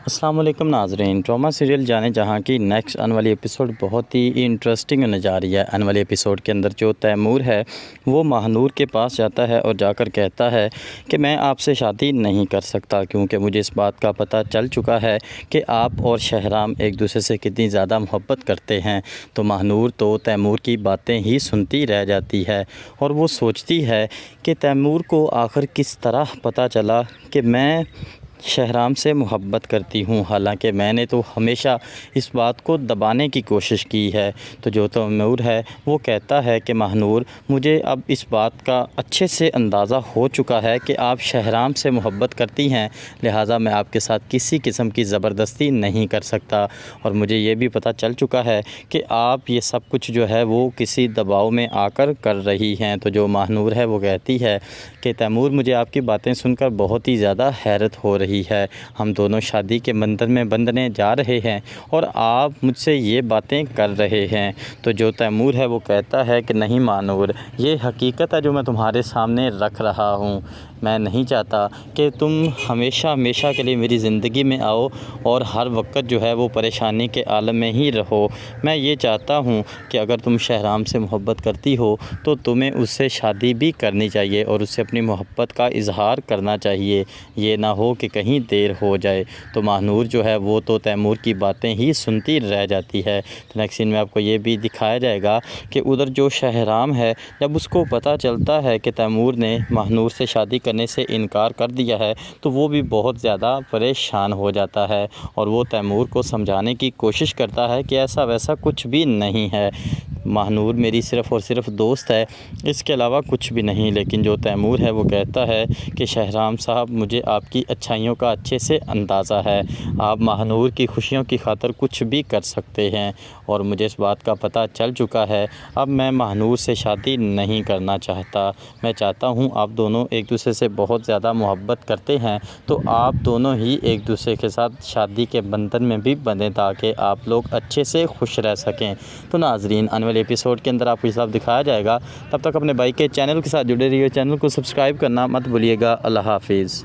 السلام علیکم ناظرین، ڈرامہ سیریل جانے جہاں کی نیکسٹ آنے والی ایپیسوڈ بہت ہی انٹرسٹنگ ہونے جا رہی ہے۔ آنے والی ایپیسوڈ کے اندر جو تیمور ہے وہ ماہنور کے پاس جاتا ہے اور جا کر کہتا ہے کہ میں آپ سے شادی نہیں کر سکتا، کیونکہ مجھے اس بات کا پتہ چل چکا ہے کہ آپ اور شہرام ایک دوسرے سے کتنی زیادہ محبت کرتے ہیں۔ تو ماہنور تو تیمور کی باتیں ہی سنتی رہ جاتی ہے اور وہ سوچتی ہے کہ تیمور کو آخر کس طرح پتہ چلا کہ میں شہرام سے محبت کرتی ہوں، حالانکہ میں نے تو ہمیشہ اس بات کو دبانے کی کوشش کی ہے۔ تو جو تیمور ہے وہ کہتا ہے کہ ماہنور، مجھے اب اس بات کا اچھے سے اندازہ ہو چکا ہے کہ آپ شہرام سے محبت کرتی ہیں، لہٰذا میں آپ کے ساتھ کسی قسم کی زبردستی نہیں کر سکتا، اور مجھے یہ بھی پتہ چل چکا ہے کہ آپ یہ سب کچھ جو ہے وہ کسی دباؤ میں آ کر رہی ہیں۔ تو جو ماہنور ہے وہ کہتی ہے کہ تیمور، مجھے آپ کی باتیں سن کر بہت ہی زیادہ حیرت ہو رہی ہے، ہم دونوں شادی کے بندھن میں بندھنے جا رہے ہیں اور آپ مجھ سے یہ باتیں کر رہے ہیں۔ تو جو تیمور ہے وہ کہتا ہے کہ نہیں ماہنور، یہ حقیقت ہے جو میں تمہارے سامنے رکھ رہا ہوں۔ میں نہیں چاہتا کہ تم ہمیشہ کے لیے میری زندگی میں آؤ اور ہر وقت جو ہے وہ پریشانی کے عالم میں ہی رہو۔ میں یہ چاہتا ہوں کہ اگر تم شہرام سے محبت کرتی ہو تو تمہیں اس سے شادی بھی کرنی چاہیے اور اس سے اپنی محبت کا اظہار کرنا چاہیے، یہ نہ ہو کہ کہیں دیر ہو جائے۔ تو ماہنور جو ہے وہ تو تیمور کی باتیں ہی سنتی رہ جاتی ہے۔ تو نیکسٹ سین میں آپ کو یہ بھی دکھایا جائے گا کہ ادھر جو شہرام ہے، جب اس کو پتہ چلتا ہے کہ تیمور نے ماہنور سے شادی کرنے سے انکار کر دیا ہے تو وہ بھی بہت زیادہ پریشان ہو جاتا ہے، اور وہ تیمور کو سمجھانے کی کوشش کرتا ہے کہ ایسا ویسا کچھ بھی نہیں ہے، ماہنور میری صرف اور صرف دوست ہے، اس کے علاوہ کچھ بھی نہیں۔ لیکن جو تیمور ہے وہ کہتا ہے کہ شہرام صاحب، مجھے آپ کی اچھائیوں کا اچھے سے اندازہ ہے، آپ ماہنور کی خوشیوں کی خاطر کچھ بھی کر سکتے ہیں، اور مجھے اس بات کا پتہ چل چکا ہے۔ اب میں ماہنور سے شادی نہیں کرنا چاہتا، میں چاہتا ہوں آپ دونوں ایک دوسرے سے بہت زیادہ محبت کرتے ہیں تو آپ دونوں ہی ایک دوسرے کے ساتھ شادی کے بندھن میں بھی بندھیں تاکہ آپ لوگ اچھے سے خوش رہ سکیں۔ تو ناظرین، آنے والے ایپیسوڈ کے اندر آپ کو یہ سب دکھایا جائے گا۔ تب تک اپنے بھائی کے چینل کے ساتھ جڑے رہیے، چینل کو سبسکرائب کرنا مت بھولیے گا۔ اللہ حافظ۔